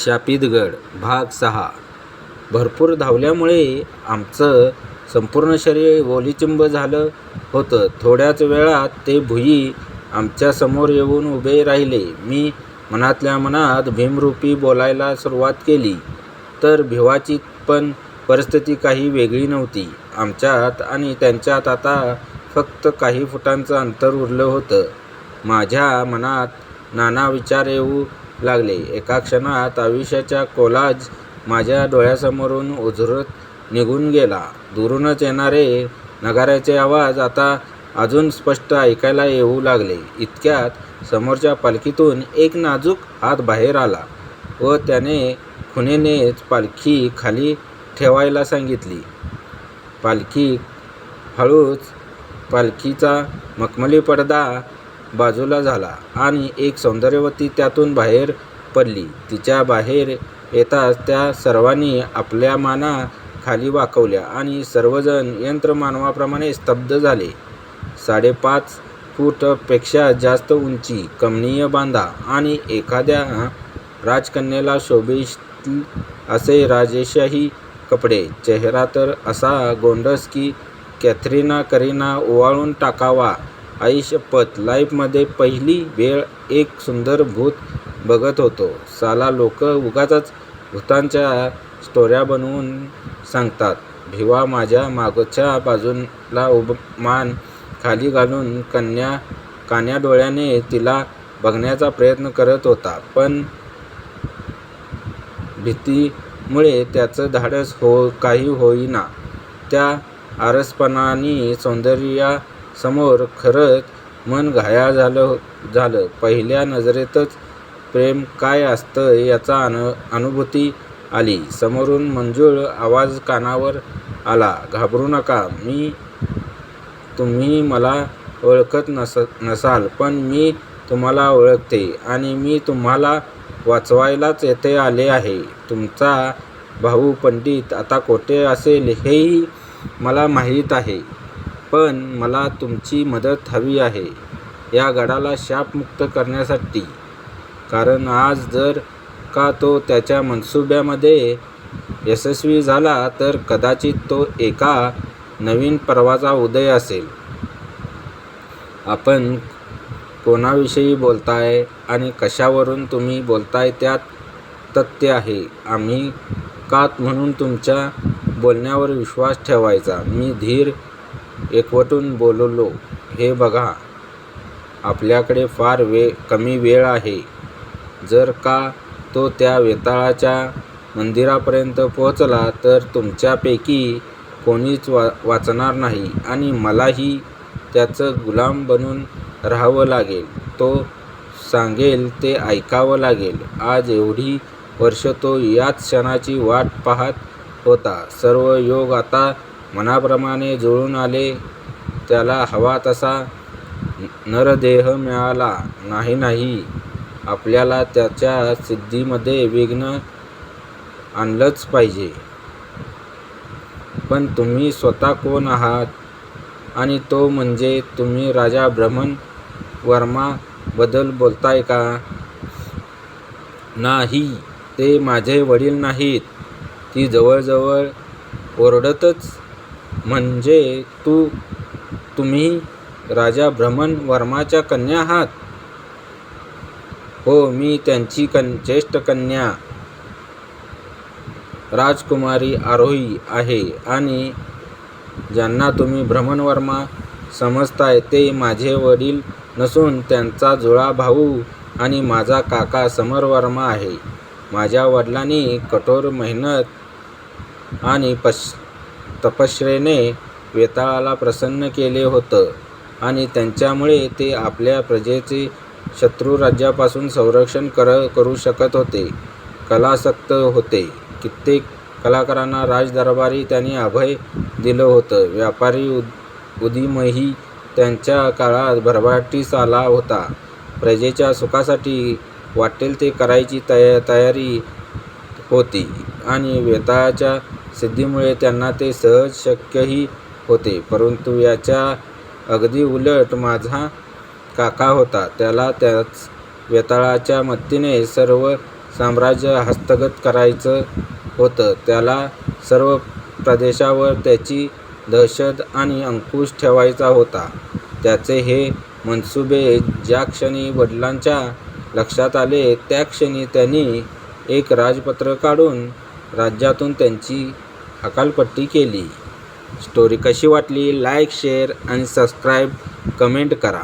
शापितगड भाग 6. भरपूर धावल्यामुळे आमचं संपूर्ण शरीर ओलीचिंब झालं होतं. थोड्याच वेळात ते भुई आमच्यासमोर येऊन उभे राहिले. मी मनातल्या मनात भीमरूपी बोलायला सुरुवात केली. तर भिवाची पण परिस्थिती काही वेगळी नव्हती. आमच्यात आणि त्यांच्यात आता फक्त काही फुटांचं अंतर उरलं होतं. माझ्या मनात नाना विचार येऊ लागले. एका क्षणात आयुष्याचा कोलाज माझ्या डोळ्यासमोरून उजळत निघून गेला. दुरूनच येणारे नगाऱ्याचे आवाज आता अजून स्पष्ट ऐकायला येऊ लागले. इतक्यात समोरच्या पालखीतून एक नाजूक हात बाहेर आला व त्याने खुणेनेच पालखी खाली ठेवायला सांगितली. पालखीचा मखमली पडदा बाजूला झाला आणि एक सौंदर्यवती त्यातून बाहेर पडली. तिच्या बाहेर येताच त्या सर्वांनी आपल्या माना खाली वाकवल्या आणि सर्वजण यंत्रमानवाप्रमाणे स्तब्ध झाले. 5.5 फूटपेक्षा जास्त उंची, कमनीय बांधा आणि एखाद्या राजकन्येला शोभतील असे राजेशाही कपडे. चेहरा तर असा गोंडस की कॅथरीना ओवाळून टाकावा. आई शपथ, लाईफमध्ये पहिली वेळ एक सुंदर भूत बघत होतो. साला लोक उगाचच भूतांच्या स्टोऱ्या बनवून सांगतात. भिवा माझ्या मागच्या बाजूला मान खाली घालून कान्या डोळ्याने तिला बघण्याचा प्रयत्न करत होता. पण भीतीमुळे त्याचं धाडस काही होईना. त्या आरसपणानी सौंदर्यासमोर खरंच मन घायाळ झालं. पहिल्या नजरेतच प्रेम काय असतं याचा अनुभूती आली. समोरून मंजूळ आवाज कानावर आला, घाबरू नका. तुम्ही मला ओळखत नसाल, पण मी तुम्हाला ओळखते आणि मी तुम्हाला वाचवायलाच येथे आले आहे. तुमचा भाऊ पंडित आता कोठे असेल हेही मला माहीत आहे, पण मला तुमची मदत हवी आहे या गडाला शापमुक्त करण्यासाठी. कारण आज जर का तो त्याच्या मनसुब्यामध्ये यशस्वी झाला तर कदाचित तो एका नवीन पर्वाचा उदय असेल. आपण कोणाविषयी बोलताय आणि कशावरून तुम्ही बोलताय त्यात तथ्य आहे. आम्ही कात म्हणून तुमच्या बोलण्यावर विश्वास ठेवायचा. मी धीर एकवटून बोललो, हे बघा, आपल्याकडे फार कमी वेळ आहे. जर का तो त्या वेताळाच्या मंदिरापर्यंत पोहोचला तर तुमच्यापैकी कोणीच वाचणार नाही आणि मलाही त्याचं गुलाम बनून राहावं लागेल. तो सांगेल ते ऐकावं लागेल. आज एवढी वर्ष तो याच क्षणाची वाट पाहत होता. सर्व योग आता मनाप्रमाणे जुळून आले. त्याला हवा तसा नरदेह मिळाला. नाही, आपल्याला त्याच्या सिद्धीमध्ये विघ्न आणलंच पाहिजे. पण तुम्ही स्वतः कोण आहात? आणि तो म्हणजे तुम्ही राजा ब्रह्मन वर्मा बद्दल बोलताय का? नाही, ते माझे वडील नाहीत. ती जवळजवळ ओरडतच, म्हणजे तुम्ही राजा ब्रह्मन वर्माच्या कन्या आहात? हो, मी त्यांची ज्येष्ठ कन्या राजकुमारी आरोही आहे. आणि ज्यांना तुम्ही ब्रह्मन वर्मा समजताय ते माझे वडील नसून त्यांचा जुळा भाऊ आणि माझा काका समर वर्मा आहे. माझ्या वडिलांनी कठोर मेहनत आणि तपश्चर्येने वेताळाला प्रसन्न केले होतं आणि त्यांच्यामुळे ते आपल्या प्रजेचे शत्रू राज्यापासून संरक्षण करू शकत होते. कलासक्त होते. कित्येक कलाकारांना राजदरबारी त्यांनी अभय दिलं होतं. व्यापारी उदीमही त्यांच्या काळात भरभराटीस आला होता. प्रजेच्या सुखासाठी वाटेल ते करायची तयारी होती आणि वेताळाच्या सिद्धीमुळे त्यांना ते सहज शक्यही होते. परंतु याच्या अगदी उलट माझा काका होता. त्याला त्याच वेताळाच्या मदतीने सर्व साम्राज्य हस्तगत करायचं होतं. त्याला सर्व प्रदेशावर त्याची दहशत आणि अंकुश ठेवायचा होता. त्याचे हे मनसुबे ज्या क्षणी वडिलांच्या लक्षात आले त्या क्षणी त्यांनी एक राजपत्र काढून राज्यातून त्यांची हकालपट्टी केली. स्टोरी कशी वाटली? लाईक, शेअर आणि सबस्क्राईब, कमेंट करा.